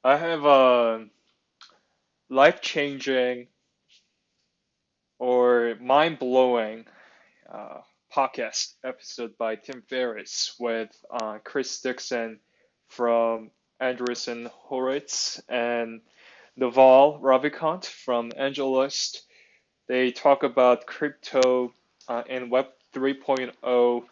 I have a life-changing or mind-blowing uh, podcast episode by Tim Ferriss with Chris Dixon from Andreessen Horowitz and Naval Ravikant from AngelList. They talk about crypto and Web 3.0,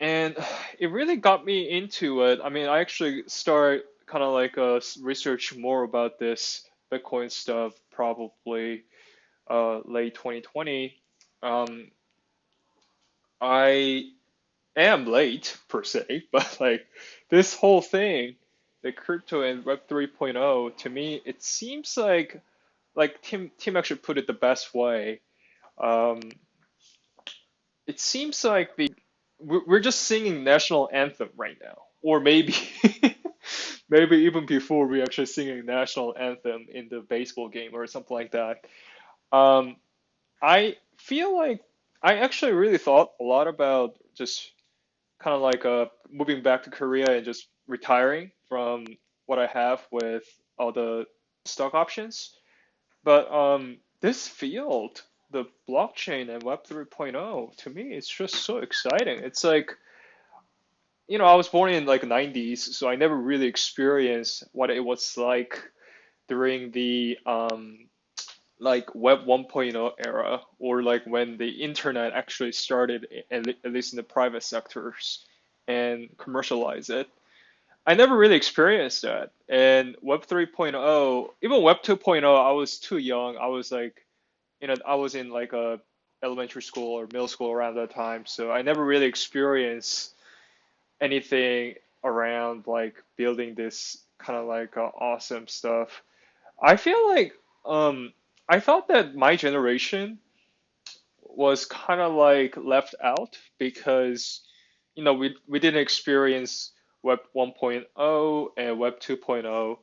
and it really got me into it. I mean, I actually started kind of like research more about this Bitcoin stuff probably late 2020. Um, I am late per se, but like this whole thing, the crypto and Web 3.0, to me, it seems like Tim actually put it the best way. Um, it seems like we're just singing national anthem right now, or maybe maybe even before we actually singing national anthem in the baseball game or something like that. Um, I feel like I actually really thought a lot about just kind of like moving back to Korea and just retiring from what I have with all the stock options. But this field, the blockchain and Web 3.0, to me, it's just so exciting. It's like, I was born in like 90s, so I never really experienced what it was like during the like Web 1.0 era, or like when the internet actually started, at least in the private sectors, and commercialize it. I never really experienced that. And Web 3.0, even Web 2.0, I was too young. I was like, I was in like a elementary school or middle school around that time, so I never really experienced anything around like building this kind of like awesome stuff. I feel like I thought that my generation was kind of like left out because we didn't experience Web 1.0 and Web 2.0,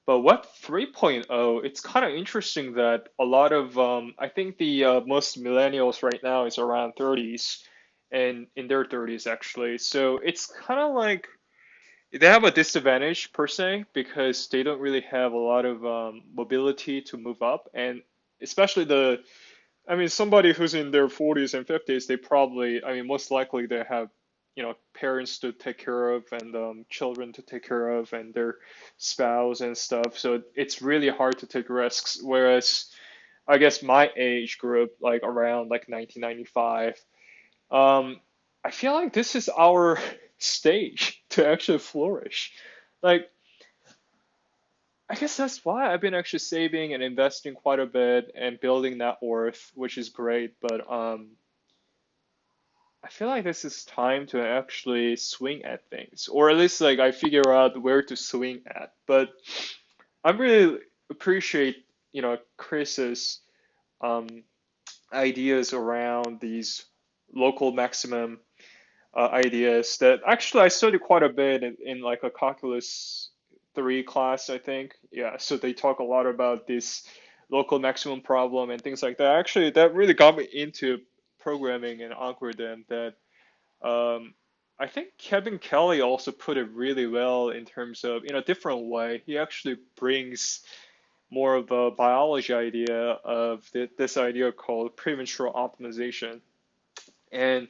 but Web 3.0, it's kind of interesting that a lot of I think the most millennials right now is around 30s and in their 30s actually. So it's kind of like they have a disadvantage per se because they don't really have a lot of mobility to move up, and especially I mean, somebody who's in their 40s and 50s, they probably, I mean, most likely they have, parents to take care of and children to take care of and their spouse and stuff. So it's really hard to take risks. Whereas I guess my age group, like around like 1995, um, I feel like this is our stage to actually flourish. Like, I guess that's why I've been actually saving and investing quite a bit and building net worth, which is great. But I feel like this is time to actually swing at things, or at least like I figure out where to swing at. But I really appreciate, Chris's um, ideas around these local maximum ideas that actually I studied quite a bit in like a calculus 3 class, I think. Yeah, so they talk a lot about this local maximum problem and things like that. Actually, that really got me into programming and algorithm that I think Kevin Kelly also put it really well in terms of in a different way. He actually brings more of a biology idea of this idea called premature optimization. And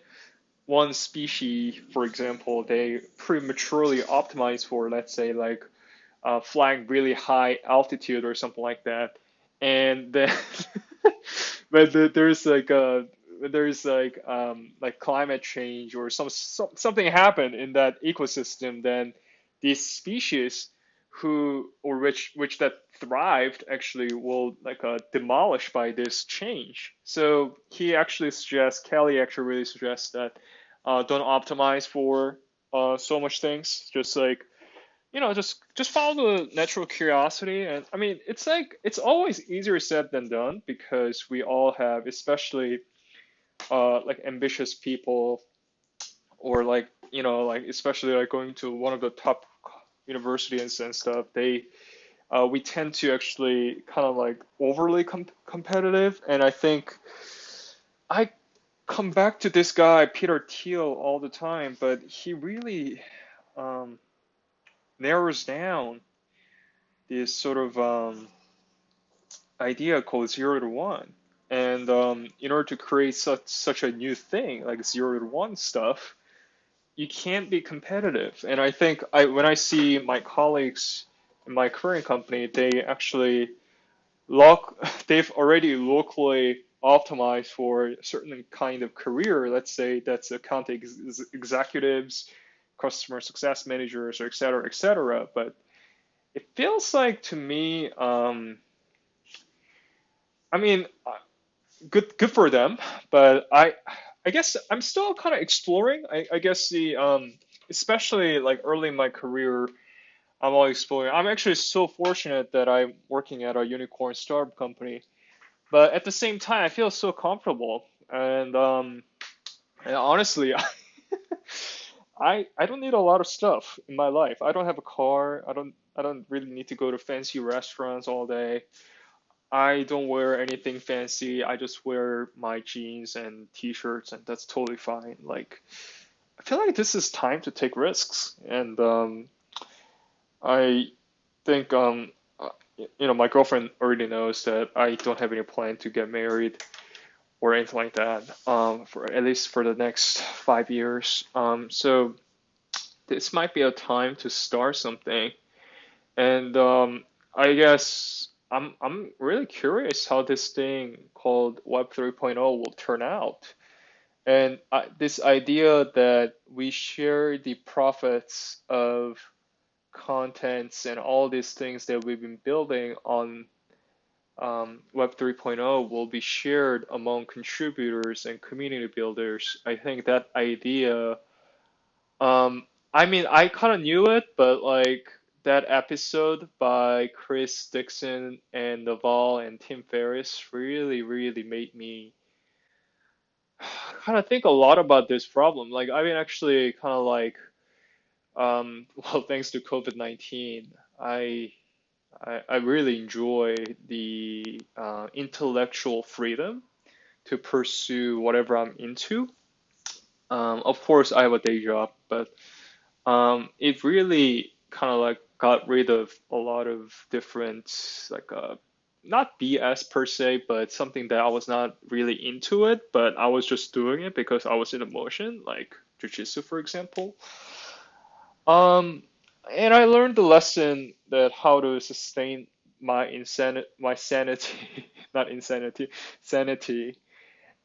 one species, for example, they prematurely optimize for, let's say, like flying really high altitude or something like that, and then but there's like climate change or something happened in that ecosystem, then these species which that thrived actually will like demolished by this change. So Kelly actually really suggests that don't optimize for so much things. Just like just follow the natural curiosity. And I mean, it's like it's always easier said than done because we all have, especially like ambitious people, or like like especially like going to one of the top universities and stuff. We tend to actually kind of like overly competitive, and I think I come back to this guy Peter Thiel all the time, but he really um, narrows down this sort of idea called 0 to 1. And in order to create such a new thing like 0 to 1 stuff, you can't be competitive. And I think when I see my colleagues in my current company, they've already locally optimized for a certain kind of career. Let's say that's account executives, customer success managers, or et cetera, et cetera. But it feels like to me, I mean, good for them, but I guess I'm still kind of exploring. I guess especially like early in my career, I'm always exploring. I'm actually so fortunate that I'm working at a unicorn startup company, but at the same time, I feel so comfortable. And honestly, I don't need a lot of stuff in my life. I don't have a car. I don't really need to go to fancy restaurants all day. I don't wear anything fancy. I just wear my jeans and t-shirts, and that's totally fine. Like, I feel like this is time to take risks, and I think my girlfriend already knows that I don't have any plan to get married or anything like that. For at least for the next 5 years. So this might be a time to start something, and I guess I'm really curious how this thing called Web 3.0 will turn out. And this idea that we share the profits of contents and all these things that we've been building on Web 3.0 will be shared among contributors and community builders. I think that idea, I mean, I kind of knew it, but like that episode by Chris Dixon and Naval and Tim Ferriss really, really made me kind of think a lot about this problem. Like, I mean, actually, kind of like, well, thanks to COVID-19, I really enjoy the intellectual freedom to pursue whatever I'm into. Of course, I have a day job, but it really kind of like got rid of a lot of different like not BS per se, but something that I was not really into it, but I was just doing it because I was in emotion, like jujitsu, for example. Um, and I learned the lesson that how to sustain my sanity, not insanity, sanity,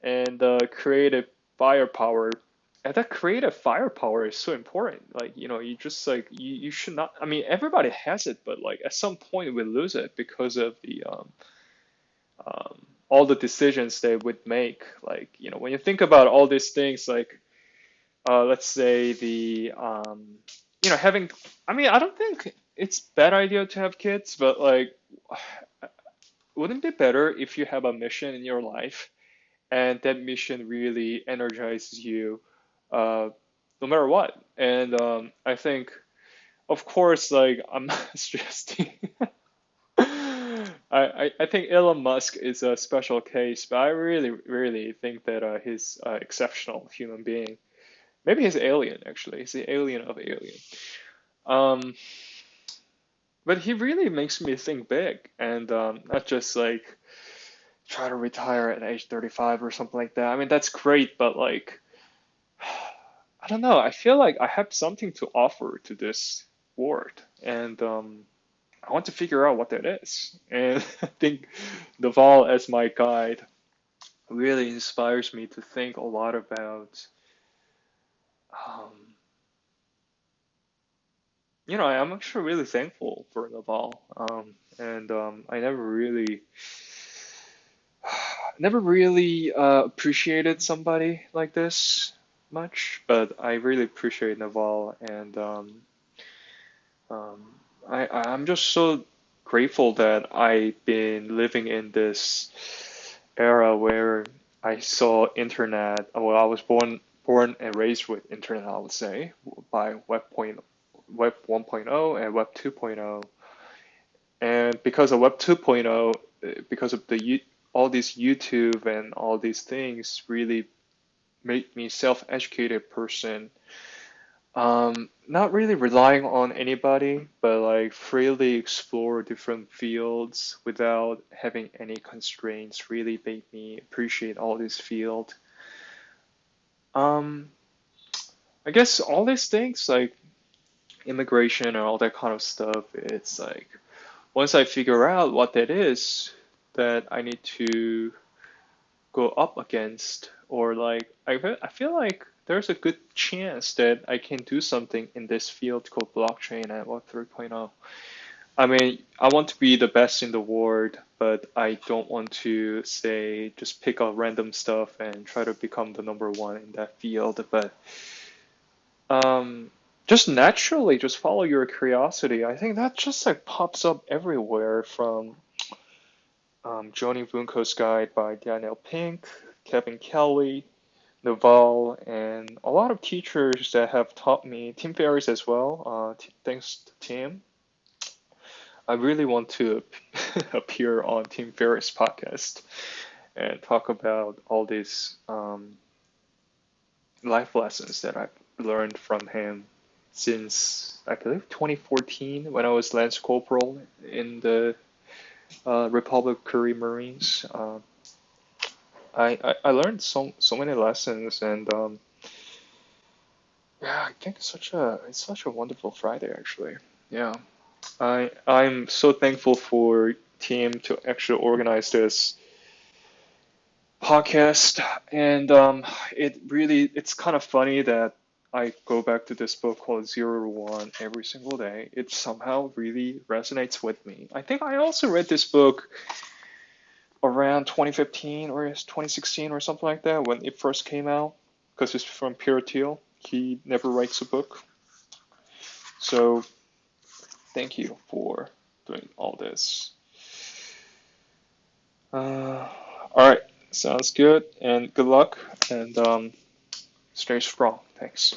and creative firepower. And that creative firepower is so important. Like, you just like you should not. I mean, everybody has it, but like at some point we lose it because of the all the decisions they would make. Like, when you think about all these things, like let's say the having. I mean, I don't think it's bad idea to have kids, but like, wouldn't it be better if you have a mission in your life and that mission really energizes you, uh, no matter what? And I think, of course, like I'm not suggesting. I think Elon Musk is a special case, but I really, really think that he's an exceptional human being. Maybe he's alien, actually. He's the alien of alien. Um, but he really makes me think big and not just like try to retire at age 35 or something like that. I mean, that's great, but like, I don't know. I feel like I have something to offer to this world, and I want to figure out what that is. And I think Naval as my guide really inspires me to think a lot about, um, I'm actually really thankful for Naval. And I never really appreciated somebody like this much, but I really appreciate Naval, and um, I'm just so grateful that I've been living in this era where I saw internet. Well, I was born and raised with internet, I would say, by Web 1.0 and Web 2.0. And because of Web 2.0, because of all these YouTube and all these things really made me self-educated person. not really relying on anybody, but like freely explore different fields without having any constraints really made me appreciate all this field. Um, I guess all these things like immigration and all that kind of stuff, it's like once I figure out what that is that I need to go up against, or like I feel like there's a good chance that I can do something in this field called blockchain and Web 3.0. I mean, I want to be the best in the world, but I don't want to say just pick up random stuff and try to become the number one in that field. But um, just naturally, just follow your curiosity. I think that just like pops up everywhere from Joni Bunko's Guide by Daniel Pink, Kevin Kelly, Naval, and a lot of teachers that have taught me, Tim Ferriss as well. Thanks to Tim. I really want to appear on Tim Ferriss' podcast and talk about all these life lessons that I've learned from him since I believe 2014 when I was Lance Corporal in the Republic Korea Marines. I learned so many lessons, and yeah, I think it's such a wonderful Friday actually. Yeah, I'm so thankful for team to actually organize this podcast, and it's kind of funny that I go back to this book called Zero to One every single day. It somehow really resonates with me. I think I also read this book around 2015 or 2016 or something like that when it first came out, because it's from Pierre Thiel. He never writes a book. So thank you for doing all this. All right, sounds good, and good luck, and stay strong. Thanks.